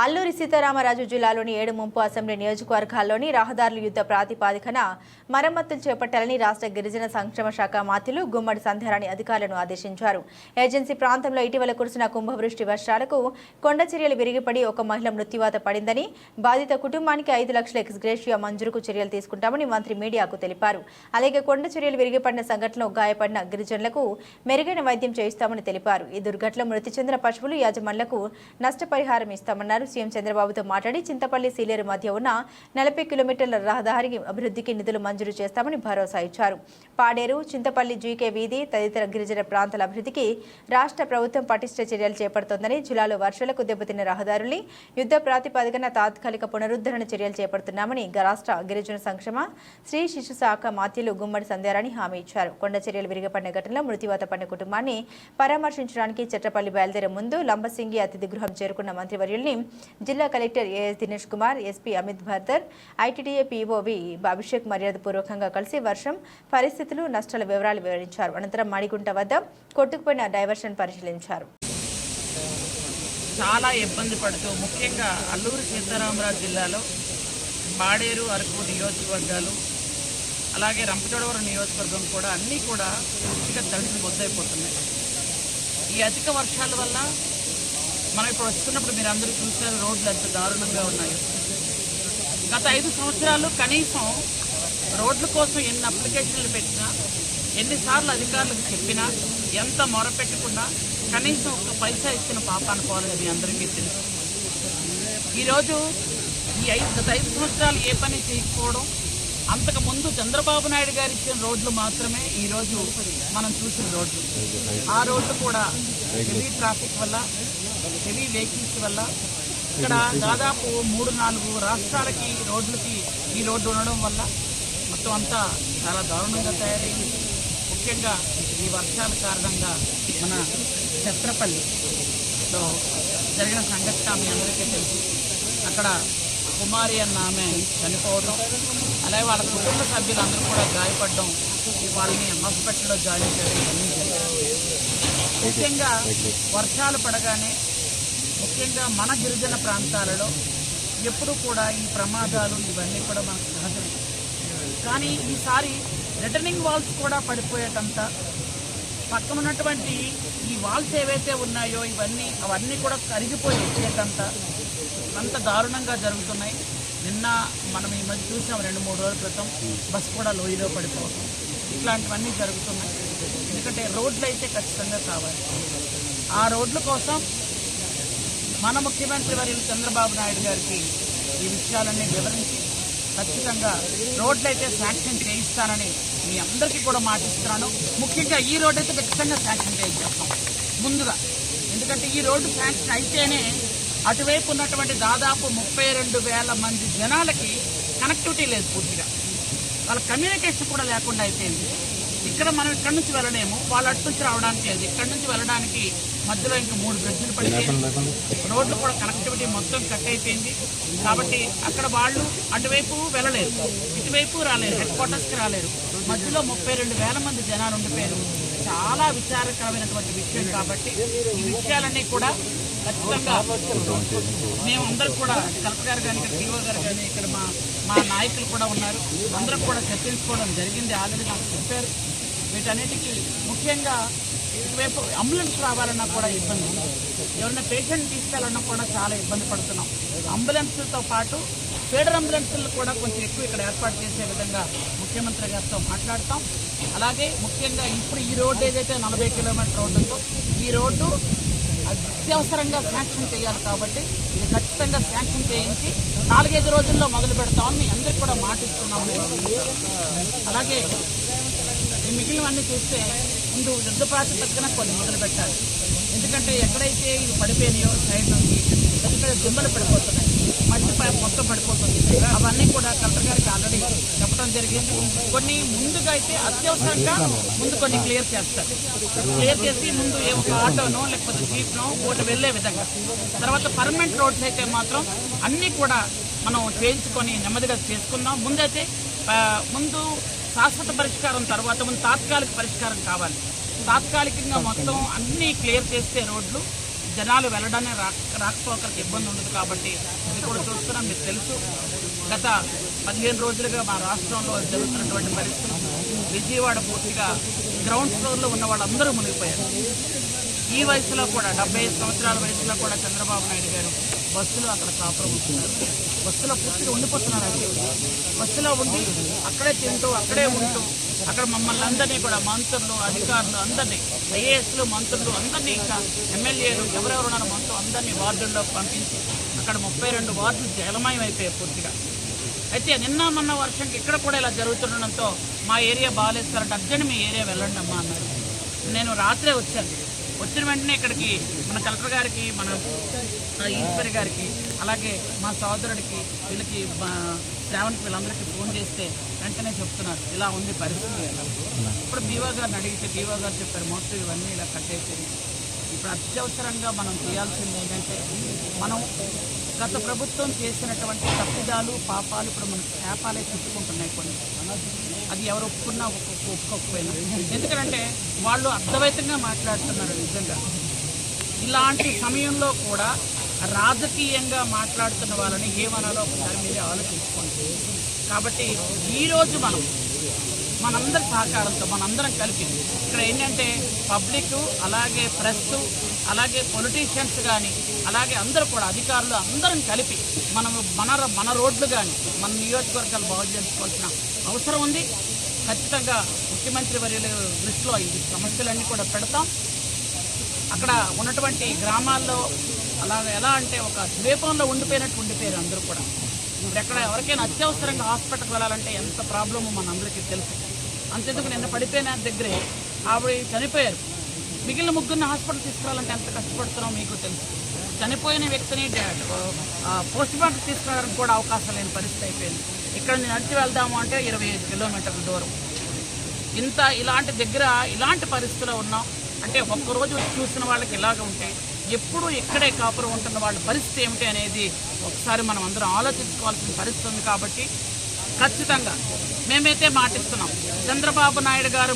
అల్లూరి సీతారామరాజు జిల్లాలోని 7 ముంపు అసెంబ్లీ నియోజకవర్గాల్లోని రహదారుల యుద్ధ ప్రాతిపదికన మరమ్మతులు చేపట్టాలని రాష్ట్ర గిరిజన సంక్షేమ శాఖ మంత్రులు గుమ్మడి సంధ్యారాణి అధికారులను ఆదేశించారు. ఏజెన్సీ ప్రాంతంలో ఇటీవల కురిసిన కుంభవృష్టి వర్షాలకు కొండచర్యలు విరిగిపడి ఒక మహిళ మృత్యువాత పడిందని, బాధిత కుటుంబానికి 5 లక్షల ఎక్స్గ్రేషియా మంజూరుకు చర్యలు తీసుకుంటామని మంత్రి మీడియాకు తెలిపారు. అలాగే కొండచర్యలు విరిగిపడిన సంఘటనలో గాయపడిన గిరిజనులకు మెరుగైన వైద్యం చేయిస్తామని తెలిపారు. ఈ దుర్ఘటనలో మృతి చెందిన పశువులు యాజమాన్లకు నష్టపరిహారం ఇస్తామన్నారు. సీఎం చంద్రబాబుతో మాట్లాడి చింతపల్లి సీలేరు మధ్య ఉన్న 40 కిలోమీటర్ల రహదారి అభివృద్ధికి నిధులు మంజూరు చేస్తామని భరోసా ఇచ్చారు. పాడేరు, చింతపల్లి జీకే వీధి తదితర గిరిజన ప్రాంతాల అభివృద్ధికి రాష్ట్ర ప్రభుత్వం పటిష్ట చర్యలు చేపడుతోందని, జిల్లాలో వర్షాలకు దెబ్బతిన్న రహదారుల్ని యుద్ధ ప్రాతిపదికన తాత్కాలిక పునరుద్ధరణ చర్యలు చేపడుతున్నామని రాష్ట్ర గిరిజన సంక్షేమ శ్రీ శిశు శాఖ మంత్రులు గుమ్మడి సంధ్యారాణి హామీ ఇచ్చారు. కొండ చర్యలు విరిగిపడిన ఘటనలో మృత్యువాత పడిన కుటుంబాన్ని పరామర్శించడానికి చెట్రపల్లి బయలుదేరే ముందు లంబసింగి అతిథి గృహం చేరుకున్న మంత్రివర్యుల్ని జిల్లా collector A S Dinesh Kumar, SP Amit Bhardar, ITDA PO V Abhishek మర్యాదపూర్వకంగా కలిసి వర్షం పరిస్థితులు, నష్టాల వివరాలు వివరించారు. అనంతరం మణిగుంట వద్ద కొట్టుకుపోయిన డైవర్షన్ పరిశీలించారు. చాలా ఇబ్బంది పడుతూ ముఖ్యంగా అల్లూరి సీతారామరాజు జిల్లాలో పాడేరు, అరకు నియోజకవర్గాలు, అలాగే రంపచోడవరం నియోజకవర్గం కూడా అన్నీ కూడా పూర్తిగా తడిసి బొద్దైపోతున్నాయి. ఈ అధిక వర్షాల వల్ల మనం ఇప్పుడు వస్తున్నప్పుడు మీరు అందరూ చూసారు రోడ్లు ఎంత దారుణంగా ఉన్నాయి. గత 5 సంవత్సరాలు కనీసం రోడ్ల కోసం ఎన్ని అప్లికేషన్లు పెట్టినా, ఎన్నిసార్లు అధికారులకు చెప్పినా, ఎంత మొరపెట్టకుండా కనీసం ఒక పైసా ఇచ్చిన పాపాన పోలేదు. మీ అందరికీ తెలుసు. ఈరోజు గత 5 సంవత్సరాలు ఏ పని చేయకపోవడం, అంతకుముందు చంద్రబాబు నాయుడు గారు ఇచ్చిన రోడ్లు మాత్రమే ఈరోజు మనం చూసిన రోడ్లు. ఆ రోడ్లు కూడా హెవీ ట్రాఫిక్ వల్ల, హెవీ వెహికల్స్ వల్ల ఇక్కడ దాదాపు 3-4 రాష్ట్రాలకి రోడ్లకి ఈ రోడ్డు ఉండడం వల్ల మొత్తం అంతా చాలా దారుణంగా తయారైంది. ముఖ్యంగా ఈ వర్షాల కారణంగా మన చెట్రపల్లిలో జరిగిన సంఘటన మీ అందరికీ తెలుసు. అక్కడ కుమారి అన్న ఆమె చనిపోవడం, అలాగే వాళ్ళ కుటుంబ సభ్యులందరూ కూడా గాయపడడం, వాళ్ళని హాస్పిటల్లో జాయిన్ చేయడం ఇవన్నీ జరిగింది. ముఖ్యంగా వర్షాలు పడగానే ముఖ్యంగా మన గిరిజన ప్రాంతాలలో ఎప్పుడూ కూడా ఈ ప్రమాదాలు ఇవన్నీ కూడా మనకు సహజం. కానీ ఈసారి రిటర్నింగ్ వాల్స్ కూడా పడిపోయేటంత, పక్కన ఉన్నటువంటి ఈ వాల్స్ ఏవైతే ఉన్నాయో అవన్నీ కూడా కరిగిపోయి వచ్చేటంత అంత దారుణంగా జరుగుతున్నాయి. నిన్న మనం ఈ మధ్య చూసాం, 2-3 రోజుల క్రితం బస్సు కూడా లోయలో పడిపోవడం, ఇట్లాంటివన్నీ జరుగుతున్నాయి. ఎందుకంటే రోడ్లు అయితే ఖచ్చితంగా కావాలి. ఆ రోడ్ల కోసం మన ముఖ్యమంత్రి వర్యులు చంద్రబాబు నాయుడు గారికి ఈ విషయాలన్నీ వివరించి ఖచ్చితంగా రోడ్లు అయితే శాంక్షన్ చేయిస్తానని మీ అందరికీ కూడా మాటిస్తున్నాను. ముఖ్యంగా ఈ రోడ్డు అయితే ఖచ్చితంగా శాంక్షన్ చేయిస్తాం ముందుగా. ఎందుకంటే ఈ రోడ్డు శాంక్షన్ అయితేనే అటువైపు ఉన్నటువంటి దాదాపు 32,000 మంది జనాలకి కనెక్టివిటీ లేదు. పూర్తిగా వాళ్ళ కమ్యూనికేషన్ కూడా లేకుండా అయిపోయింది. ఇక్కడ మనం ఇక్కడి నుంచి వెళ్ళలేము, వాళ్ళు అటు నుంచి రావడానికి లేదు. ఇక్కడి నుంచి వెళ్ళడానికి మధ్యలో ఇంకా 3 బ్రిడ్జిలు పడిపోయింది. రోడ్లు కూడా కనెక్టివిటీ మొత్తం కట్ అయిపోయింది. కాబట్టి అక్కడ వాళ్ళు అటువైపు వెళ్ళలేరు, ఇటువైపు రాలేరు, హెడ్ క్వార్టర్స్కి రాలేరు. మధ్యలో 32,000 మంది జనాలు ఉండిపోయారు. చాలా విచారకరమైనటువంటి విషయం. కాబట్టి ఈ విషయాలన్నీ కూడా ఖచ్చితంగా మేము అందరూ కూడా కలెక్టర్ గారు కానీ, ఇక్కడ డిఓ గారు కానీ, ఇక్కడ మా నాయకులు కూడా ఉన్నారు, అందరూ కూడా చర్చించుకోవడం జరిగింది. ఆల్రెడీ నాకు చెప్పారు. వీటన్నిటికీ ముఖ్యంగా ఇటువైపు అంబులెన్స్ రావాలన్నా కూడా ఇబ్బంది, ఎవరైనా పేషెంట్ తీసుకెళ్ళాలన్నా కూడా చాలా ఇబ్బంది పడుతున్నాం. అంబులెన్స్లతో పాటు ఫీడర్ అంబులెన్స్లు కూడా కొంచెం ఎక్కువ ఇక్కడ ఏర్పాటు చేసే విధంగా ముఖ్యమంత్రి గారితో మాట్లాడతాం. అలాగే ముఖ్యంగా ఇప్పుడు ఈ రోడ్డు ఏదైతే 40 కిలోమీటర్ రోడ్డు ఉందో, ఈ రోడ్డు అత్యవసరంగా శాంక్షన్ చేయాలి. కాబట్టి ఇది ఖచ్చితంగా శాంక్షన్ చేయించి 4-5 రోజుల్లో మొదలు పెడతామని మీ అందరికీ కూడా మాటిస్తున్నాము. అలాగే ఈ మిగిలినవన్నీ చూస్తే ముందు యుద్ధ ప్రాతిపదికన కొన్ని మొదలు పెట్టాలి. ఎందుకంటే ఎక్కడైతే ఇది పడిపోయినాయో సైడ్ నుంచి పెద్ద దిమ్మలు పడిపోతున్నాయి, మట్టి మొత్తం పడిపోతుంది. అవన్నీ కూడా కలెక్టర్ గారికి ఆల్రెడీ చెప్పడం జరిగింది. కొన్ని ముందుగా అయితే అత్యవసరంగా ముందు కొన్ని క్లియర్ చేస్తారు. క్లియర్ చేసి ముందు ఒక ఆటోనో లేకపోతే జీప్నో ఒకటి వెళ్ళే విధంగా, తర్వాత పర్మనెంట్ రోడ్స్ అయితే మాత్రం అన్నీ కూడా మనం చేయించుకొని నెమ్మదిగా చేసుకుందాం. ముందు శాశ్వత పరిష్కారం, తర్వాత ముందు తాత్కాలిక పరిష్కారం కావాలి. తాత్కాలికంగా మొత్తం అన్నీ క్లియర్ చేస్తే రోడ్లు జనాలు వెళ్ళడానికి రాకపోకలకు ఇబ్బంది ఉండదు కాబట్టి ఇది కూడా చూస్తున్నాం. మీకు తెలుసు, గత 15 రోజులుగా మా రాష్ట్రంలో జరుగుతున్నటువంటి పరిస్థితులు. విజయవాడ పూర్తిగా గ్రౌండ్ ఫ్లోర్లో ఉన్న వాళ్ళందరూ మునిగిపోయారు. ఈ వయసులో కూడా 75 సంవత్సరాల వయసులో కూడా చంద్రబాబు నాయుడు గారు బస్సులో అక్కడ కాపురం ఉంటున్నారు. బస్సులో పూర్తిగా ఉండిపోతున్నారు. అంటే బస్సులో ఉండి అక్కడే తింటూ అక్కడే ఉంటూ అక్కడ మమ్మల్ని అందరినీ కూడా మంత్రులు, అధికారులు అందరినీ, ఐఏఎస్లు, మంత్రులు అందరినీ, ఇంకా ఎమ్మెల్యేలు ఎవరెవరు ఉన్నారో మొత్తం అందరినీ వార్డుల్లోకి పంపించి అక్కడ 32 వార్డులు జలమయం అయిపోయాయి పూర్తిగా. అయితే నిన్న మొన్న వర్షంకి ఇక్కడ కూడా ఇలా జరుగుతుండడంతో మా ఏరియా బాగాలేస్తారంటే అర్జెంట్ మీ ఏరియా వెళ్ళండి అమ్మా అన్నారు. నేను రాత్రే వచ్చాను. వచ్చిన వెంటనే ఇక్కడికి మన కలెక్టర్ గారికి, మన ఈశ్వరి గారికి, అలాగే మా సోదరుడికి, వీళ్ళకి శ్రావణ్కి, వీళ్ళందరికీ ఫోన్ చేస్తే వెంటనే చెప్తున్నారు ఇలా ఉంది పరిస్థితి. ఇప్పుడు బీవో గారిని అడిగితే బీవో గారు చెప్పారు మొత్తం ఇవన్నీ ఇలా కట్టేసి ఇప్పుడు అత్యవసరంగా మనం చేయాల్సింది ఏంటంటే, మనం గత ప్రభుత్వం చేసినటువంటి తప్పిదాలు, పాపాలు ఇప్పుడు మనకు శాపాలే చుట్టుకుంటున్నాయి కొన్ని. అది ఎవరు ఒప్పుకున్నా ఒప్పుకోకపోయినా, ఎందుకంటే వాళ్ళు అర్థవైతంగా మాట్లాడుతున్నారు. నిజంగా ఇలాంటి సమయంలో కూడా రాజకీయంగా మాట్లాడుతున్న వాళ్ళని ఏమనాలో ఒకసారి మీరే ఆలోచించుకోండి. కాబట్టి ఈరోజు మనందరి సహకారంతో మనందరం కలిపి ఇక్కడ ఏంటంటే పబ్లిక్, అలాగే ప్రెస్, అలాగే పొలిటీషియన్స్ కానీ, అలాగే అందరూ కూడా అధికారులు అందరం కలిపి మన రోడ్లు కానీ మన నియోజకవర్గాలు బాగు చేసుకోవాల్సిన అవసరం ఉంది. ఖచ్చితంగా ముఖ్యమంత్రి వర్యుల దృష్టిలో ఈ సమస్యలన్నీ కూడా పెడతాం. అక్కడ ఉన్నటువంటి గ్రామాల్లో అలాగే ఎలా అంటే ఒక ద్వీపంలో ఉండిపోయారు అందరూ కూడా. ఇప్పుడు ఎక్కడ ఎవరికైనా అత్యవసరంగా హాస్పిటల్కి వెళ్ళాలంటే ఎంత ప్రాబ్లమో మనందరికీ తెలుసు. అంతెందుకు నిన్న పడిపోయిన దగ్గరే ఆవిడ చనిపోయారు. మిగిలిన ముగ్గురిని హాస్పిటల్ తీసుకురావాలంటే ఎంత కష్టపడుతున్నామో మీకు తెలుసు. చనిపోయిన వ్యక్తిని పోస్ట్ మార్టం తీసుకురావడానికి కూడా అవకాశం లేని పరిస్థితి అయిపోయింది. ఇక్కడ నడిచి వెళ్దాము అంటే 25 కిలోమీటర్ల దూరం. ఇలాంటి పరిస్థితిలో ఉన్నాం. అంటే ఒక్కరోజు చూసిన వాళ్ళకి ఇలాగ ఉంటే ఎప్పుడు ఇక్కడే కాపురం ఉంటున్న వాళ్ళ పరిస్థితి ఏమిటి అనేది ఒకసారి మనం అందరం ఆలోచించుకోవాల్సిన పరిస్థితి ఉంది. కాబట్టి ఖచ్చితంగా మేమైతే మాటిస్తున్నాం, చంద్రబాబు నాయుడు గారు